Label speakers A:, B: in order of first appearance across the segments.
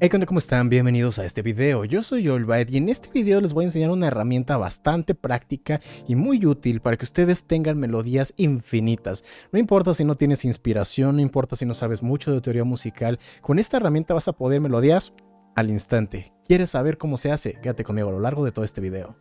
A: Hey, ¿qué onda? ¿Cómo están? Bienvenidos a este video. Yo soy Olbaed y en este video les voy a enseñar una herramienta bastante práctica y muy útil para que ustedes tengan melodías infinitas. No importa si no tienes inspiración, no importa si no sabes mucho de teoría musical, con esta herramienta vas a poder melodías al instante. ¿Quieres saber cómo se hace? Quédate conmigo a lo largo de todo este video.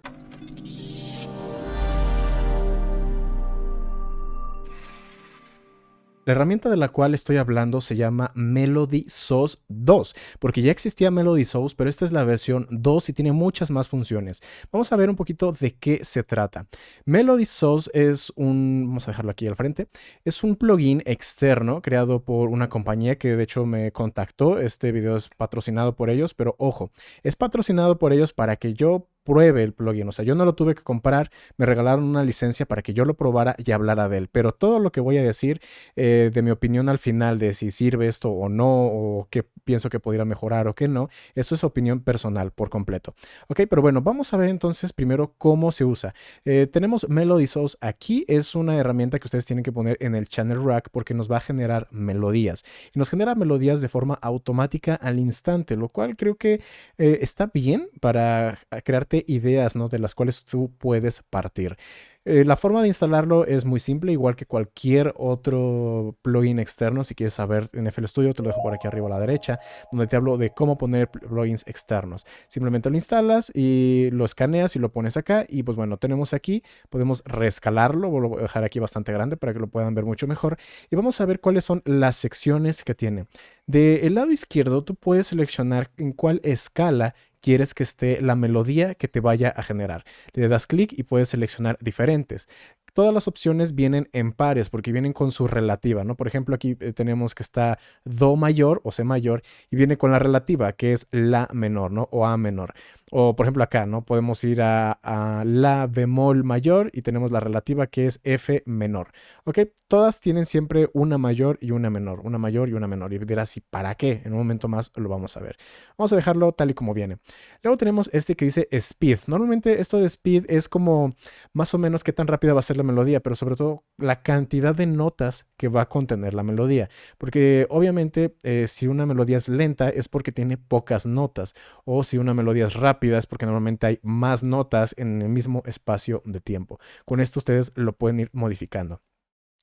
A: La herramienta de la cual estoy hablando se llama Melody Sauce 2, porque ya existía Melody Sauce, pero esta es la versión 2 y tiene muchas más funciones. Vamos a ver un poquito de qué se trata. Melody Sauce es vamos a dejarlo aquí al frente, es un plugin externo creado por una compañía que de hecho me contactó. Este video es patrocinado por ellos, pero ojo, es patrocinado por ellos para que yo pruebe el plugin. O sea, yo no lo tuve que comprar, me regalaron una licencia para que yo lo probara y hablara de él, pero todo lo que voy a decir de mi opinión al final de si sirve esto o no, o qué pienso que pudiera mejorar o qué no, eso es opinión personal por completo. Ok, pero bueno, vamos a ver entonces primero cómo se usa. Tenemos Melody Sauce aquí, es una herramienta que ustedes tienen que poner en el channel rack porque nos va a generar melodías y nos genera melodías de forma automática al instante, lo cual creo que está bien para crearte ideas, ¿no?, de las cuales tú puedes partir. La forma de instalarlo es muy simple, igual que cualquier otro plugin externo. Si quieres saber en FL Studio, te lo dejo por aquí arriba a la derecha, donde te hablo de cómo poner plugins externos. Simplemente lo instalas y lo escaneas y lo pones acá. Y pues bueno, tenemos aquí, podemos reescalarlo, lo voy a dejar aquí bastante grande para que lo puedan ver mucho mejor. Y vamos a ver cuáles son las secciones que tiene. Del lado izquierdo, tú puedes seleccionar en cuál escala quieres que esté la melodía que te vaya a generar. Le das clic y puedes seleccionar diferentes. Todas las opciones vienen en pares porque vienen con su relativa, ¿no? Por ejemplo, aquí tenemos que está Do mayor o C mayor y viene con la relativa que es La menor, ¿no? O A menor. O por ejemplo acá, ¿no? Podemos ir a La bemol mayor y tenemos la relativa que es F menor. ¿Ok? Todas tienen siempre una mayor y una menor. Una mayor y una menor. Y dirás, ¿y para qué? En un momento más lo vamos a ver. Vamos a dejarlo tal y como viene. Luego tenemos este que dice Speed. Normalmente esto de Speed es como más o menos qué tan rápida va a ser la melodía, pero sobre todo la cantidad de notas que va a contener la melodía. Porque obviamente si una melodía es lenta es porque tiene pocas notas, o si una melodía es rápida es porque normalmente hay más notas en el mismo espacio de tiempo. Con esto ustedes lo pueden ir modificando.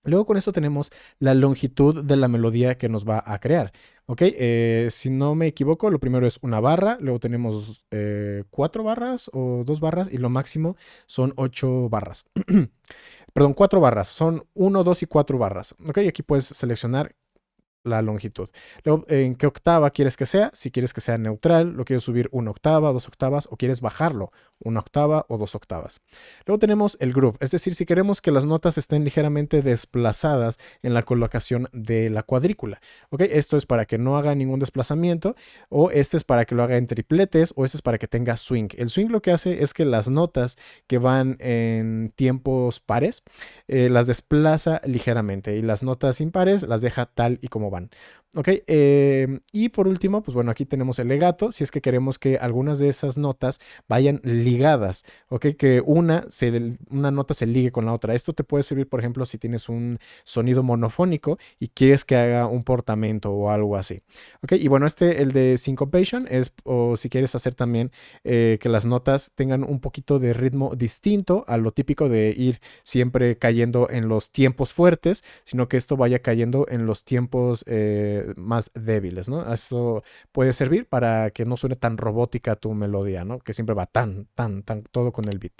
A: Luego con esto tenemos la longitud de la melodía que nos va a crear. Ok, si no me equivoco, lo primero es una barra, luego tenemos 4 barras o 2 barras y lo máximo son 8 barras. Perdón, 4 barras, son 1, 2 y 4 barras. Ok, aquí puedes seleccionar la longitud. Luego, ¿en qué octava quieres que sea? Si quieres que sea neutral, lo quieres subir 1 octava, 2 octavas o quieres bajarlo 1 octava o 2 octavas. Luego tenemos el groove, es decir, si queremos que las notas estén ligeramente desplazadas en la colocación de la cuadrícula. ¿Ok? Esto es para que no haga ningún desplazamiento, o este es para que lo haga en tripletes, o este es para que tenga swing. El swing lo que hace es que las notas que van en tiempos pares las desplaza ligeramente y las notas impares las deja tal y como van. Ok, y por último, pues bueno, aquí tenemos el legato, si es que queremos que algunas de esas notas vayan ligadas, ok, que una nota se ligue con la otra. Esto te puede servir, por ejemplo, si tienes un sonido monofónico y quieres que haga un portamento o algo así. Ok, y bueno, el de syncopation es, o si quieres hacer también que las notas tengan un poquito de ritmo distinto a lo típico de ir siempre cayendo en los tiempos fuertes, sino que esto vaya cayendo en los tiempos más débiles, ¿no? Eso puede servir para que no suene tan robótica tu melodía, ¿no? Que siempre va tan, tan, tan, todo con el beat.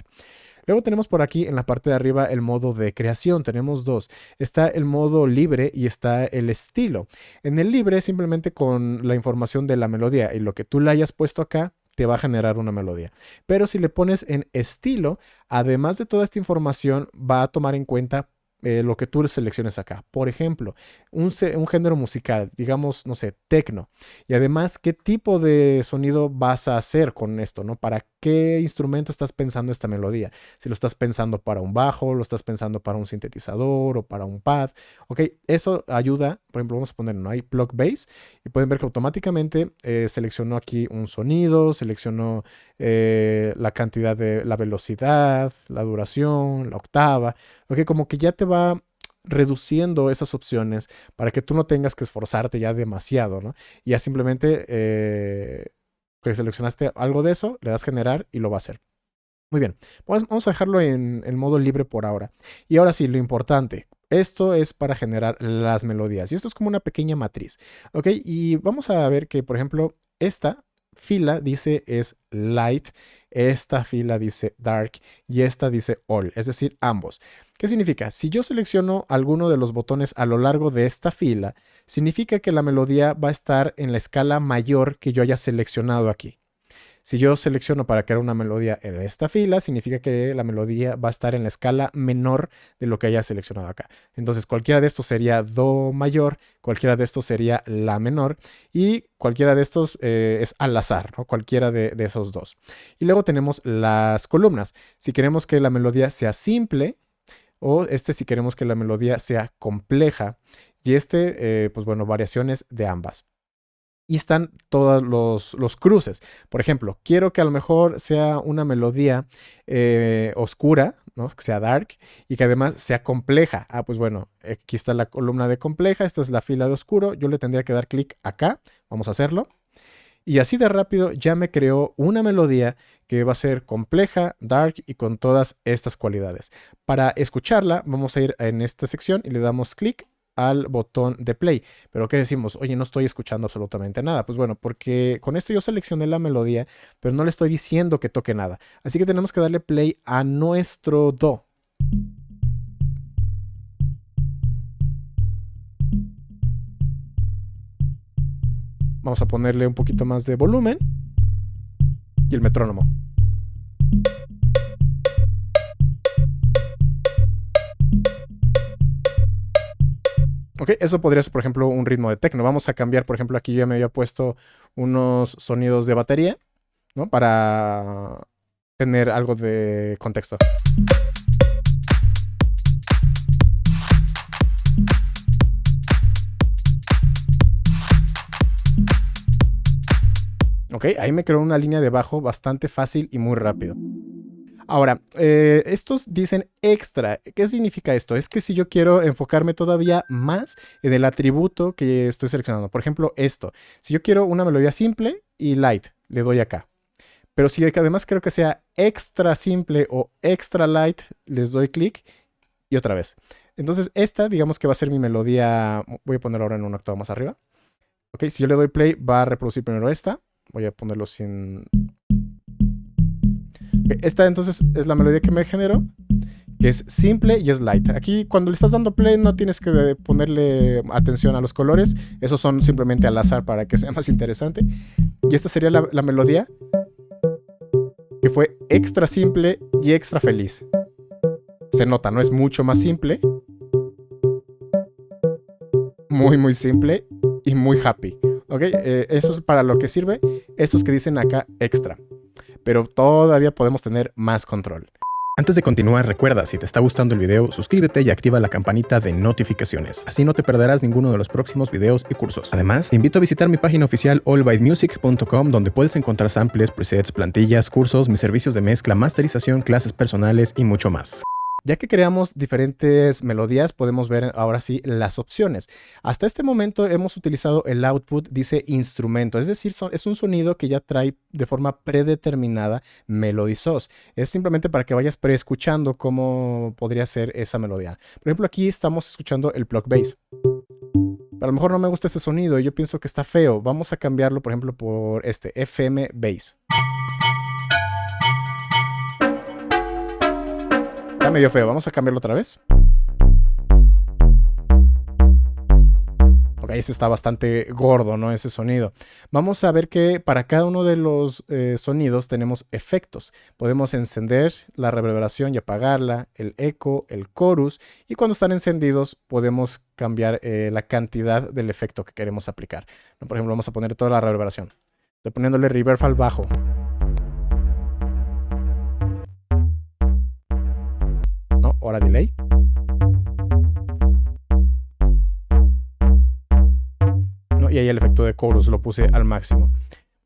A: Luego tenemos por aquí en la parte de arriba el modo de creación. Tenemos dos. Está el modo libre y está el estilo. En el libre, simplemente con la información de la melodía y lo que tú le hayas puesto acá, te va a generar una melodía. Pero si le pones en estilo, además de toda esta información, va a tomar en cuenta lo que tú selecciones acá. Por ejemplo, un género musical, digamos, no sé, tecno. Y además, ¿qué tipo de sonido vas a hacer con esto, no? ¿Para qué instrumento estás pensando esta melodía? Si lo estás pensando para un bajo, lo estás pensando para un sintetizador o para un pad. Ok, eso ayuda. Por ejemplo, vamos a poner, ¿no? Hay plug bass y pueden ver que automáticamente seleccionó aquí un sonido, seleccionó la cantidad de la velocidad, la duración, la octava. Ok, como que ya te va reduciendo esas opciones para que tú no tengas que esforzarte ya demasiado, ¿no? Y ya simplemente que seleccionaste algo de eso, le das generar y lo va a hacer. Muy bien, pues vamos a dejarlo en modo libre por ahora. Y ahora sí, lo importante, esto es para generar las melodías y esto es como una pequeña matriz, ¿ok? Y vamos a ver que, por ejemplo, esta fila dice es light, esta fila dice dark y esta dice all, es decir, ambos. ¿Qué significa? Si yo selecciono alguno de los botones a lo largo de esta fila, significa que la melodía va a estar en la escala mayor que yo haya seleccionado aquí. Si yo selecciono para crear una melodía en esta fila, significa que la melodía va a estar en la escala menor de lo que haya seleccionado acá. Entonces cualquiera de estos sería do mayor, cualquiera de estos sería la menor y cualquiera de estos es al azar, ¿no? Cualquiera de esos dos. Y luego tenemos las columnas. Si queremos que la melodía sea simple o si queremos que la melodía sea compleja y pues bueno, variaciones de ambas. Y están todos los cruces. Por ejemplo, quiero que a lo mejor sea una melodía oscura, ¿no? Que sea dark y que además sea compleja. Ah, pues bueno, aquí está la columna de compleja, esta es la fila de oscuro. Yo le tendría que dar clic acá. Vamos a hacerlo. Y así de rápido ya me creó una melodía que va a ser compleja, dark y con todas estas cualidades. Para escucharla, vamos a ir en esta sección y le damos clic al botón de play. Pero ¿qué decimos? Oye, no estoy escuchando absolutamente nada. Pues bueno, porque con esto yo seleccioné la melodía, pero no le estoy diciendo que toque nada. Así que tenemos que darle play a nuestro do. Vamos a ponerle un poquito más de volumen y el metrónomo. Ok, eso podría ser, por ejemplo, un ritmo de techno. Vamos a cambiar, por ejemplo, aquí ya me había puesto unos sonidos de batería, ¿no? Para tener algo de contexto. Ok, ahí me creó una línea de bajo bastante fácil y muy rápido. Ahora, estos dicen extra. ¿Qué significa esto? Es que si yo quiero enfocarme todavía más en el atributo que estoy seleccionando, por ejemplo, esto. Si yo quiero una melodía simple y light, le doy acá. Pero si además quiero que sea extra simple o extra light, les doy clic y otra vez. Entonces esta, digamos que va a ser mi melodía. Voy a ponerlo ahora en una octava más arriba. Ok, si yo le doy play, va a reproducir primero esta. Voy a ponerlo sin... Esta entonces es la melodía que me generó, que es simple y es light. Aquí cuando le estás dando play no tienes que ponerle atención a los colores. Esos son simplemente al azar para que sea más interesante. Y esta sería la melodía, que fue extra simple y extra feliz. Se nota, ¿no? Es mucho más simple. Muy simple y muy happy. ¿Ok? Eso es para lo que sirve. Estos que dicen acá extra. Pero todavía podemos tener más control. Antes de continuar, recuerda, si te está gustando el video, suscríbete y activa la campanita de notificaciones. Así no te perderás ninguno de los próximos videos y cursos. Además, te invito a visitar mi página oficial allbymusic.com, donde puedes encontrar samples, presets, plantillas, cursos, mis servicios de mezcla, masterización, clases personales y mucho más. Ya que creamos diferentes melodías, podemos ver ahora sí las opciones. Hasta este momento hemos utilizado el output, dice instrumento, es decir, es un sonido que ya trae de forma predeterminada Melody Sauce. Es simplemente para que vayas preescuchando cómo podría ser esa melodía. Por ejemplo, aquí estamos escuchando el plug bass. A lo mejor no me gusta este sonido y yo pienso que está feo. Vamos a cambiarlo, por ejemplo, por este FM Bass. Está medio feo, vamos a cambiarlo otra vez. Ok, ese está bastante gordo, ¿no? Ese sonido. Vamos a ver que para cada uno de los sonidos tenemos efectos. Podemos encender la reverberación y apagarla, el eco, el chorus. Y cuando están encendidos podemos cambiar la cantidad del efecto que queremos aplicar. Por ejemplo, vamos a poner toda la reverberación. Estoy poniéndole reverb al bajo. Ahora delay. ¿No? Y ahí el efecto de chorus lo puse al máximo.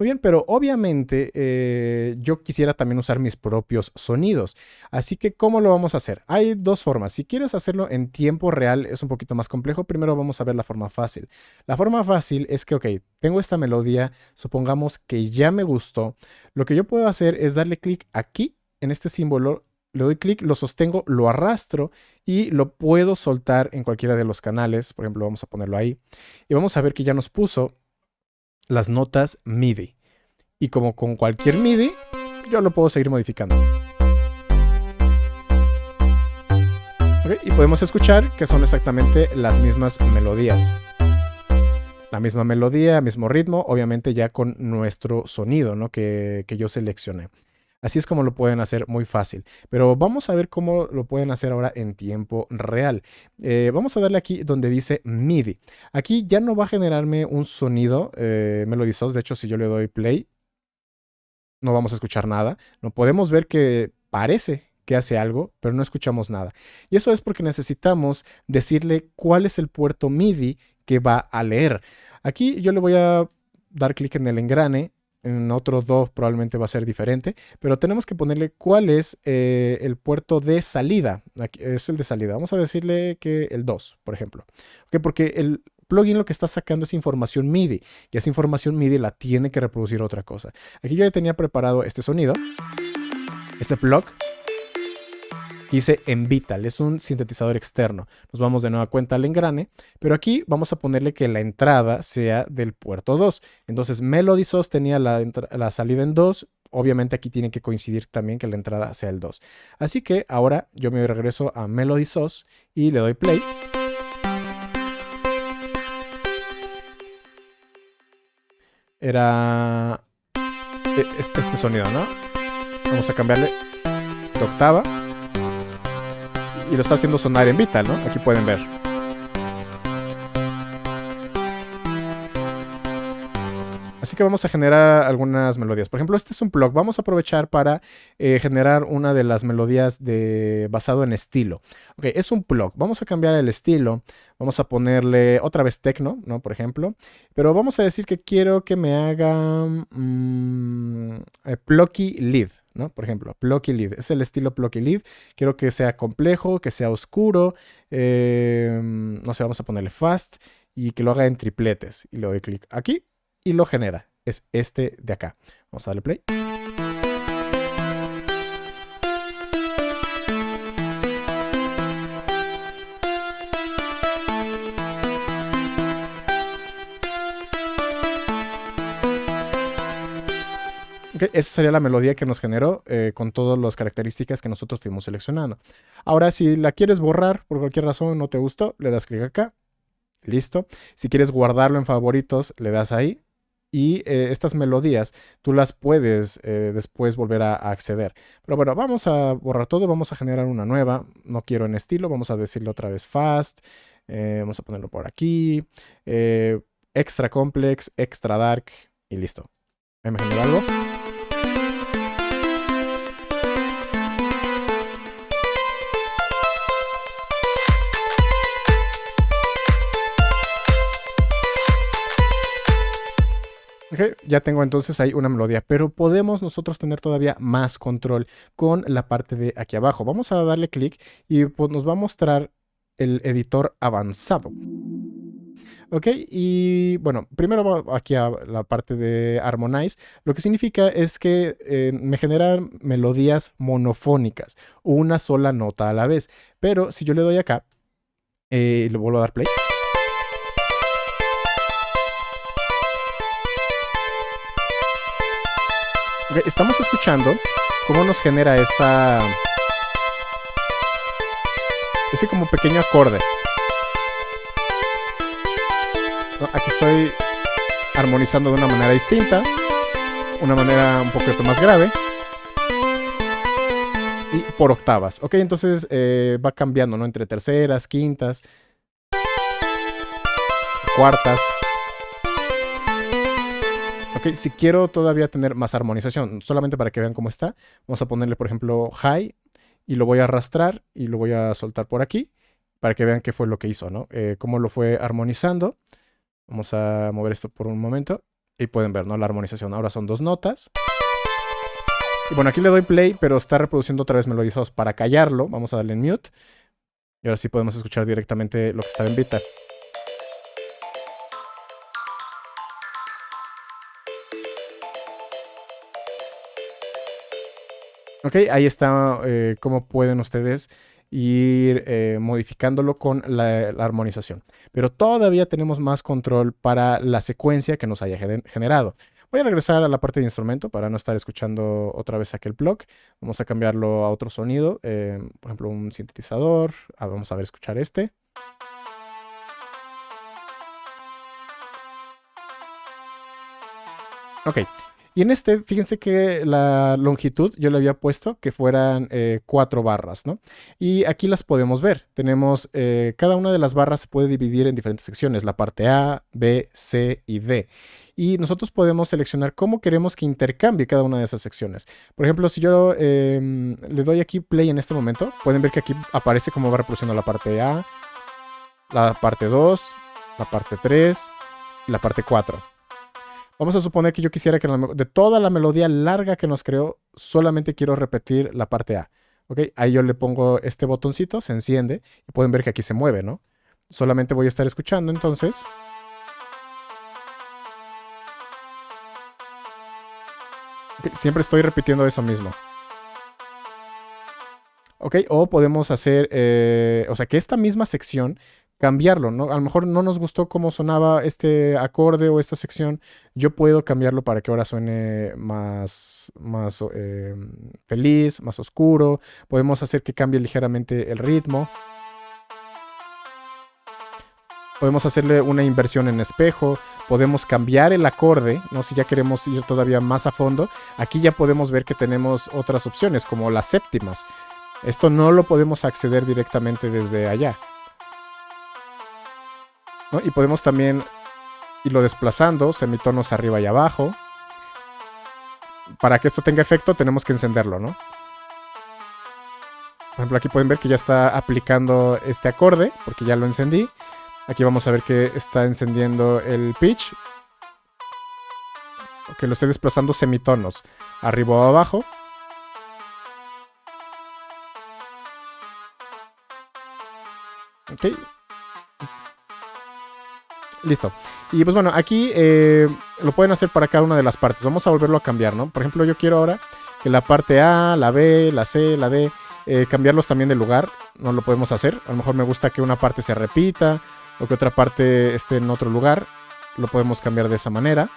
A: Muy bien, pero obviamente yo quisiera también usar mis propios sonidos. Así que, ¿cómo lo vamos a hacer? Hay dos formas. Si quieres hacerlo en tiempo real, es un poquito más complejo. Primero vamos a ver la forma fácil. La forma fácil es que, ok, tengo esta melodía, supongamos que ya me gustó. Lo que yo puedo hacer es darle clic aquí, en este símbolo, le doy clic, lo sostengo, lo arrastro y lo puedo soltar en cualquiera de los canales. Por ejemplo, vamos a ponerlo ahí. Y vamos a ver que ya nos puso las notas MIDI. Y como con cualquier MIDI, yo lo puedo seguir modificando. ¿Okay? Y podemos escuchar que son exactamente las mismas melodías. La misma melodía, mismo ritmo, obviamente ya con nuestro sonido, ¿no? que yo seleccioné. Así es como lo pueden hacer muy fácil. Pero vamos a ver cómo lo pueden hacer ahora en tiempo real. Vamos a darle aquí donde dice MIDI. Aquí ya no va a generarme un sonido Melody Sauce. De hecho, si yo le doy play, no vamos a escuchar nada. No podemos ver que parece que hace algo, pero no escuchamos nada. Y eso es porque necesitamos decirle cuál es el puerto MIDI que va a leer. Aquí yo le voy a dar clic en el engrane. En otro do probablemente va a ser diferente, pero tenemos que ponerle cuál es el puerto de salida. Aquí es el de salida. Vamos a decirle que el 2, por ejemplo. ¿Okay? Porque el plugin lo que está sacando es información MIDI, y esa información MIDI la tiene que reproducir otra cosa. Aquí yo ya tenía preparado este sonido, este plug, que dice Envital, es un sintetizador externo. Nos vamos de nueva cuenta al engrane, pero aquí vamos a ponerle que la entrada sea del puerto 2. Entonces Melody Sauce tenía la salida en 2, obviamente aquí tiene que coincidir también que la entrada sea el 2. Así que ahora yo me regreso a Melody Sauce y le doy play. Era este sonido, ¿no? Vamos a cambiarle de octava. Y lo está haciendo sonar en Vital, ¿no? Aquí pueden ver. Así que vamos a generar algunas melodías. Por ejemplo, este es un plug. Vamos a aprovechar para generar una de las melodías basado en estilo. Ok, es un plug. Vamos a cambiar el estilo. Vamos a ponerle otra vez techno, ¿no? Por ejemplo. Pero vamos a decir que quiero que me haga plucky lead, ¿no? Por ejemplo, plucky lead. Es el estilo plucky lead. Quiero que sea complejo, que sea oscuro. No sé, vamos a ponerle fast y que lo haga en tripletes. Y le doy clic aquí y lo genera. Es este de acá. Vamos a darle play. Okay, esa sería la melodía que nos generó con todas las características que nosotros fuimos seleccionando. Ahora, si la quieres borrar por cualquier razón, no te gustó, le das clic acá. Listo. Si quieres guardarlo en favoritos, le das ahí. Y estas melodías tú las puedes después volver a acceder. Pero bueno, vamos a borrar todo, vamos a generar una nueva. No quiero en estilo, vamos a decirle otra vez fast. Vamos a ponerlo por aquí. Extra complex, extra dark y listo. ¿Me generó algo? Okay, ya tengo entonces ahí una melodía, pero podemos nosotros tener todavía más control con la parte de aquí abajo. Vamos a darle clic y pues nos va a mostrar el editor avanzado. Ok, y bueno, primero aquí a la parte de Harmonize. Lo que significa es que me generan melodías monofónicas, una sola nota a la vez. Pero si yo le doy acá y le vuelvo a dar play. Okay, estamos escuchando cómo nos genera ese como pequeño acorde. Aquí estoy armonizando de una manera distinta, una manera un poquito más grave y por octavas. Ok, entonces va cambiando, ¿no? Entre terceras, quintas, cuartas. Ok, si quiero todavía tener más armonización, solamente para que vean cómo está, vamos a ponerle, por ejemplo, high y lo voy a arrastrar y lo voy a soltar por aquí para que vean qué fue lo que hizo, ¿no? Cómo lo fue armonizando. Vamos a mover esto por un momento. Y pueden ver, ¿no? La armonización. Ahora son 2 notas. Y bueno, aquí le doy play, pero está reproduciendo otra vez Melody Sauce. Para callarlo, vamos a darle en mute. Y ahora sí podemos escuchar directamente lo que está en beta. Ok, ahí está cómo pueden ustedes ir modificándolo con la armonización. Pero todavía tenemos más control para la secuencia que nos haya generado. Voy a regresar a la parte de instrumento para no estar escuchando otra vez aquel block. Vamos a cambiarlo a otro sonido, por ejemplo un sintetizador. Vamos a ver, escuchar este. Ok, y en este, fíjense que la longitud yo le había puesto que fueran 4 barras, ¿no? Y aquí las podemos ver. Tenemos, cada una de las barras se puede dividir en diferentes secciones, la parte A, B, C y D. Y nosotros podemos seleccionar cómo queremos que intercambie cada una de esas secciones. Por ejemplo, si yo le doy aquí play en este momento, pueden ver que aquí aparece cómo va reproduciendo la parte A, la parte 2, la parte 3 y la parte 4. Vamos a suponer que yo quisiera que de toda la melodía larga que nos creó, solamente quiero repetir la parte A. ¿Ok? Ahí yo le pongo este botoncito, se enciende y pueden ver que aquí se mueve, ¿no? Solamente voy a estar escuchando entonces. Okay, siempre estoy repitiendo eso mismo. Ok, o podemos hacer, o sea, que esta misma sección cambiarlo, ¿no? A lo mejor no nos gustó cómo sonaba este acorde o esta sección. Yo puedo cambiarlo para que ahora suene más feliz, más oscuro. Podemos hacer que cambie ligeramente el ritmo. Podemos hacerle una inversión en espejo. Podemos cambiar el acorde, ¿no? Si ya queremos ir todavía más a fondo. Aquí ya podemos ver que tenemos otras opciones, como las séptimas. Esto no lo podemos acceder directamente desde allá, ¿no? Y podemos también irlo desplazando, semitonos arriba y abajo. Para que esto tenga efecto tenemos que encenderlo, ¿no? Por ejemplo, aquí pueden ver que ya está aplicando este acorde, porque ya lo encendí. Aquí vamos a ver que está encendiendo el pitch. Que lo estoy desplazando semitonos, arriba o abajo. Ok. Listo. Y pues bueno, aquí lo pueden hacer para cada una de las partes. Vamos a volverlo a cambiar, ¿no? Por ejemplo, yo quiero ahora que la parte A, la B, la C, la D, cambiarlos también de lugar. No lo podemos hacer. A lo mejor me gusta que una parte se repita o que otra parte esté en otro lugar. Lo podemos cambiar de esa manera.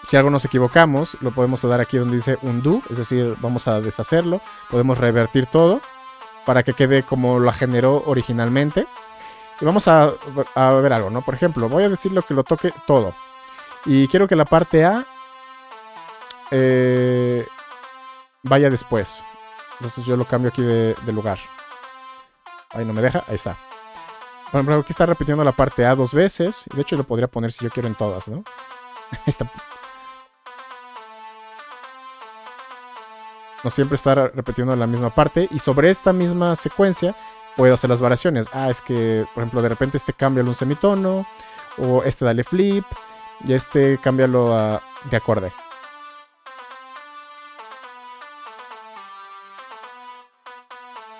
A: Si algo nos equivocamos, lo podemos dar aquí donde dice undo, es decir, vamos a deshacerlo. Podemos revertir todo para que quede como la generó originalmente. Y vamos a ver algo, ¿no? Por ejemplo, voy a decirle que lo toque todo. Y quiero que la parte A vaya después. Entonces yo lo cambio aquí de lugar. Ahí no me deja, ahí está. Por ejemplo, aquí está repitiendo la parte A 2 veces. De hecho, lo podría poner si yo quiero en todas, ¿no? Ahí está. No siempre está repitiendo la misma parte. Y sobre esta misma secuencia puedo hacer las variaciones. Es que, por ejemplo, de repente este cámbialo un semitono. O este dale flip. Y este cámbialo de acorde.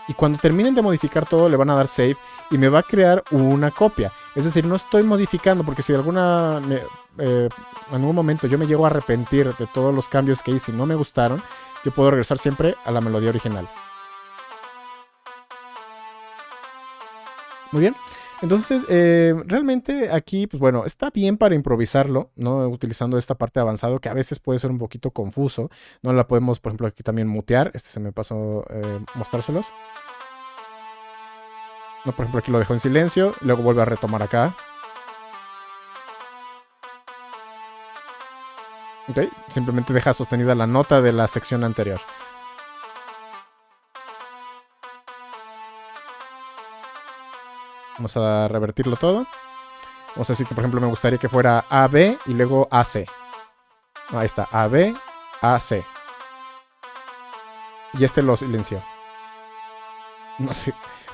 A: Y cuando terminen de modificar todo, le van a dar save. Y me va a crear una copia. Es decir, no estoy modificando. Porque si en algún momento yo me llego a arrepentir de todos los cambios que hice y no me gustaron, yo puedo regresar siempre a la melodía original. Muy bien. Entonces, realmente aquí, pues bueno, está bien para improvisarlo, ¿no? Utilizando esta parte de avanzado que a veces puede ser un poquito confuso. No la podemos, por ejemplo, aquí también mutear. Se me pasó mostrárselos. No, por ejemplo, aquí lo dejo en silencio. Luego vuelve a retomar acá. Ok, simplemente deja sostenida la nota de la sección anterior. Vamos a revertirlo todo. Vamos a decir que, por ejemplo, me gustaría que fuera AB y luego AC. Ahí está, AB, AC. Y este lo silenció. No sé.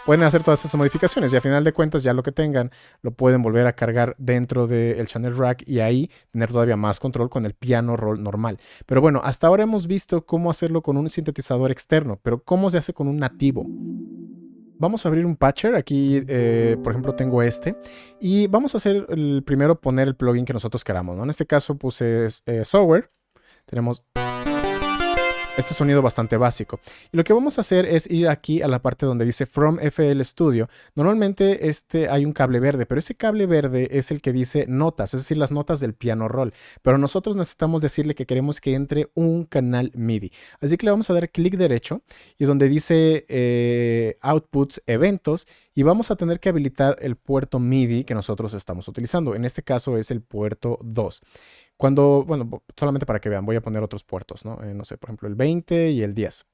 A: pueden hacer todas esas modificaciones y a final de cuentas ya lo que tengan lo pueden volver a cargar dentro del channel rack y ahí tener todavía más control con el piano roll normal. Pero bueno, hasta ahora hemos visto cómo hacerlo con un sintetizador externo, pero ¿cómo se hace con un nativo? Vamos a abrir un patcher, aquí por ejemplo tengo este, y vamos a hacer el primero poner el plugin que nosotros queramos, ¿no? En este caso puse software, tenemos este sonido bastante básico. Y lo que vamos a hacer es ir aquí a la parte donde dice From FL Studio. Normalmente hay un cable verde, pero ese cable verde es el que dice notas, es decir, las notas del piano roll. Pero nosotros necesitamos decirle que queremos que entre un canal MIDI. Así que le vamos a dar clic derecho y donde dice Outputs, Eventos, y vamos a tener que habilitar el puerto MIDI que nosotros estamos utilizando. En este caso es el puerto 2. Bueno, solamente para que vean, voy a poner otros puertos, ¿no? No sé, por ejemplo, el 20 y el 10.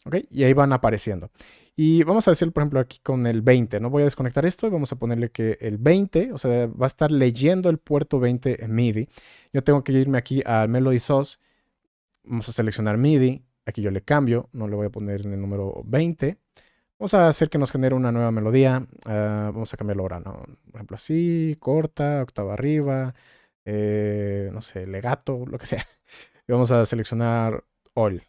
A: ¿Ok? Y ahí van apareciendo. Y vamos a decir, por ejemplo, aquí con el 20, ¿no? Voy a desconectar esto y vamos a ponerle que el 20, o sea, va a estar leyendo el puerto 20 en MIDI. Yo tengo que irme aquí al Melody Sauce. Vamos a seleccionar MIDI. Aquí yo le cambio, no le voy a poner en el número 20. Vamos a hacer que nos genere una nueva melodía. Vamos a cambiarlo ahora, ¿no? Por ejemplo, así, corta, octava arriba. No sé, legato, lo que sea. Y vamos a seleccionar all.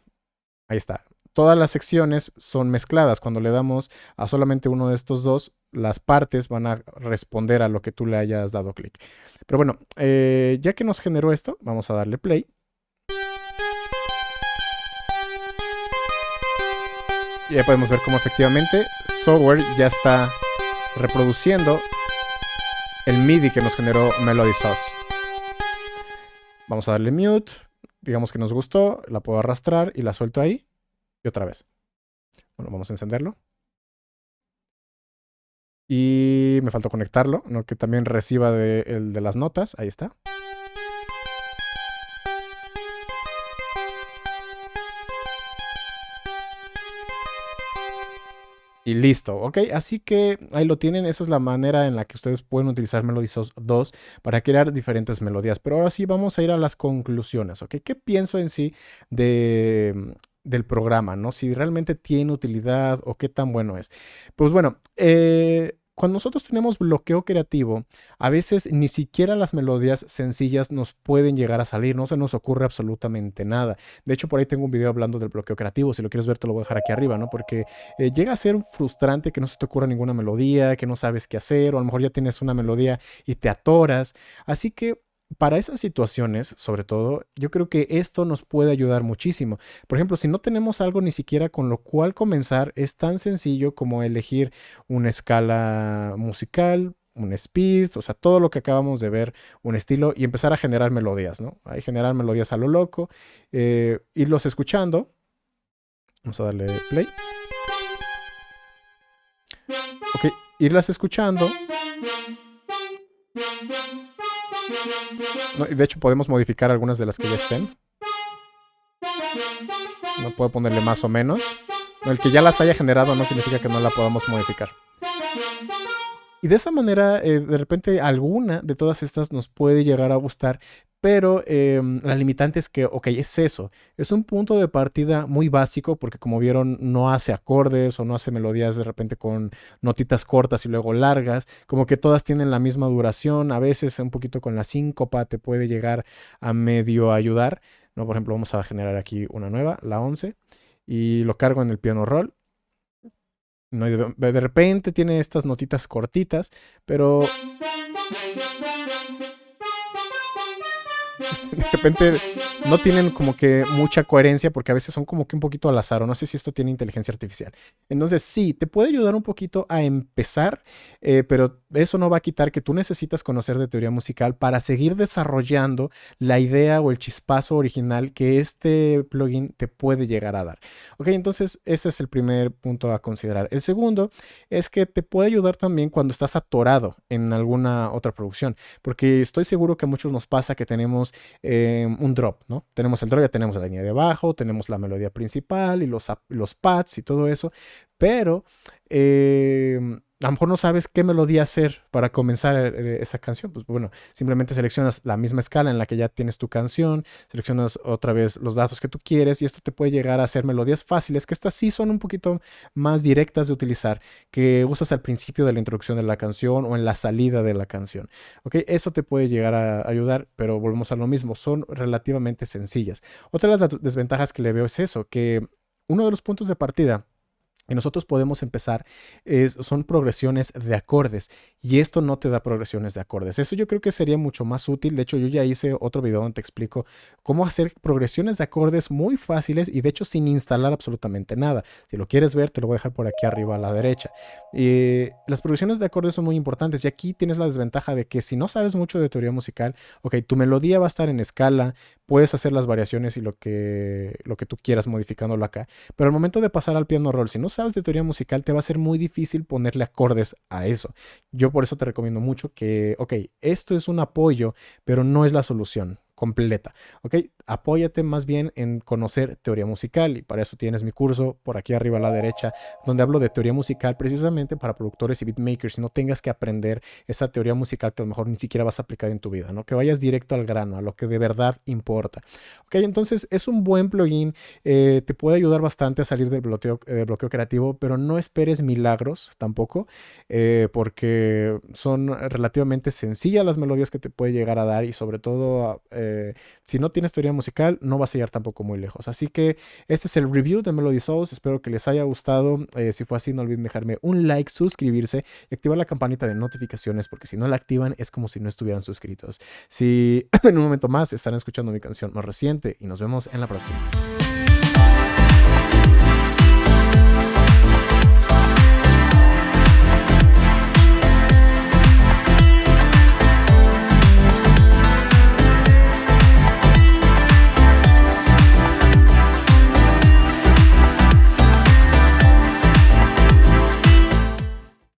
A: Ahí está. Todas las secciones son mezcladas. Cuando le damos a solamente uno de estos dos, las partes van a responder a lo que tú le hayas dado clic. Pero bueno, ya que nos generó esto, vamos a darle play. Y ya podemos ver cómo efectivamente software ya está reproduciendo el MIDI que nos generó Melody Sauce. Vamos a darle mute, digamos que nos gustó, la puedo arrastrar y la suelto ahí. Y otra vez. Bueno, vamos a encenderlo. Y me faltó conectarlo, ¿no? Que también reciba el de las notas. Ahí está. Y listo, ¿ok? Así que ahí lo tienen. Esa es la manera en la que ustedes pueden utilizar Melody Sauce 2 para crear diferentes melodías. Pero ahora sí vamos a ir a las conclusiones, ¿ok? ¿Qué pienso en sí del programa, ¿no? Si realmente tiene utilidad o qué tan bueno es. Pues bueno, cuando nosotros tenemos bloqueo creativo, a veces ni siquiera las melodías sencillas nos pueden llegar a salir, no se nos ocurre absolutamente nada. De hecho, por ahí tengo un video hablando del bloqueo creativo, si lo quieres ver te lo voy a dejar aquí arriba, ¿no? Porque llega a ser frustrante que no se te ocurra ninguna melodía, que no sabes qué hacer, o a lo mejor ya tienes una melodía y te atoras. Así que para esas situaciones, sobre todo, yo creo que esto nos puede ayudar muchísimo. Por ejemplo, si no tenemos algo ni siquiera con lo cual comenzar, es tan sencillo como elegir una escala musical, un speed, o sea, todo lo que acabamos de ver, un estilo, y empezar a generar melodías, ¿no? Ahí generar melodías a lo loco, irlos escuchando. Vamos a darle play. Ok, irlas escuchando. No, de hecho, podemos modificar algunas de las que ya estén. No puedo ponerle más o menos. No, el que ya las haya generado no significa que no la podamos modificar. Y de esa manera, de repente, alguna de todas estas nos puede llegar a gustar. Pero la limitante es que, ok, es eso. Es un punto de partida muy básico porque como vieron no hace acordes o no hace melodías de repente con notitas cortas y luego largas. Como que todas tienen la misma duración. A veces un poquito con la síncopa te puede llegar a medio ayudar, ¿no? Por ejemplo, vamos a generar aquí una nueva, la 11. Y lo cargo en el piano roll. No, de repente tiene estas notitas cortitas, pero de repente no tienen como que mucha coherencia porque a veces son como que un poquito al azar o no sé si esto tiene inteligencia artificial. Entonces sí, te puede ayudar un poquito a empezar, pero eso no va a quitar que tú necesitas conocer de teoría musical para seguir desarrollando la idea o el chispazo original que este plugin te puede llegar a dar. Ok, entonces ese es el primer punto a considerar. El segundo es que te puede ayudar también cuando estás atorado en alguna otra producción, porque estoy seguro que a muchos nos pasa que tenemos un drop, ¿no? Tenemos el drop, ya tenemos la línea de bajo, tenemos la melodía principal y los pads y todo eso, pero A lo mejor no sabes qué melodía hacer para comenzar esa canción. Pues bueno, simplemente seleccionas la misma escala en la que ya tienes tu canción, seleccionas otra vez los datos que tú quieres y esto te puede llegar a hacer melodías fáciles, que estas sí son un poquito más directas de utilizar, que usas al principio de la introducción de la canción o en la salida de la canción. ¿Ok? Eso te puede llegar a ayudar, pero volvemos a lo mismo, son relativamente sencillas. Otra de las desventajas que le veo es eso, que uno de los puntos de partida y nosotros podemos empezar, son progresiones de acordes y esto no te da progresiones de acordes. Eso yo creo que sería mucho más útil. De hecho, yo ya hice otro video donde te explico cómo hacer progresiones de acordes muy fáciles y de hecho sin instalar absolutamente nada. Si lo quieres ver, te lo voy a dejar por aquí arriba a la derecha. Las progresiones de acordes son muy importantes y aquí tienes la desventaja de que si no sabes mucho de teoría musical, ok, tu melodía va a estar en escala, puedes hacer las variaciones y lo que tú quieras modificándolo acá, pero al momento de pasar al piano roll, si no sabes de teoría musical, te va a ser muy difícil ponerle acordes a eso. Yo por eso te recomiendo mucho que, ok, esto es un apoyo, pero no es la solución completa, ¿ok? Apóyate más bien en conocer teoría musical y para eso tienes mi curso por aquí arriba a la derecha, donde hablo de teoría musical precisamente para productores y beatmakers y no tengas que aprender esa teoría musical que a lo mejor ni siquiera vas a aplicar en tu vida, ¿no? Que vayas directo al grano, a lo que de verdad importa, ¿ok? Entonces es un buen plugin, te puede ayudar bastante a salir del bloqueo creativo, pero no esperes milagros tampoco, porque son relativamente sencillas las melodías que te puede llegar a dar y sobre todo si no tienes teoría musical no vas a llegar tampoco muy lejos. Así que este es el review de Melody Sauce, espero que les haya gustado. Si fue así no olviden dejarme un like, suscribirse y activar la campanita de notificaciones porque si no la activan es como si no estuvieran suscritos. Si en un momento más estarán escuchando mi canción más reciente y nos vemos en la próxima.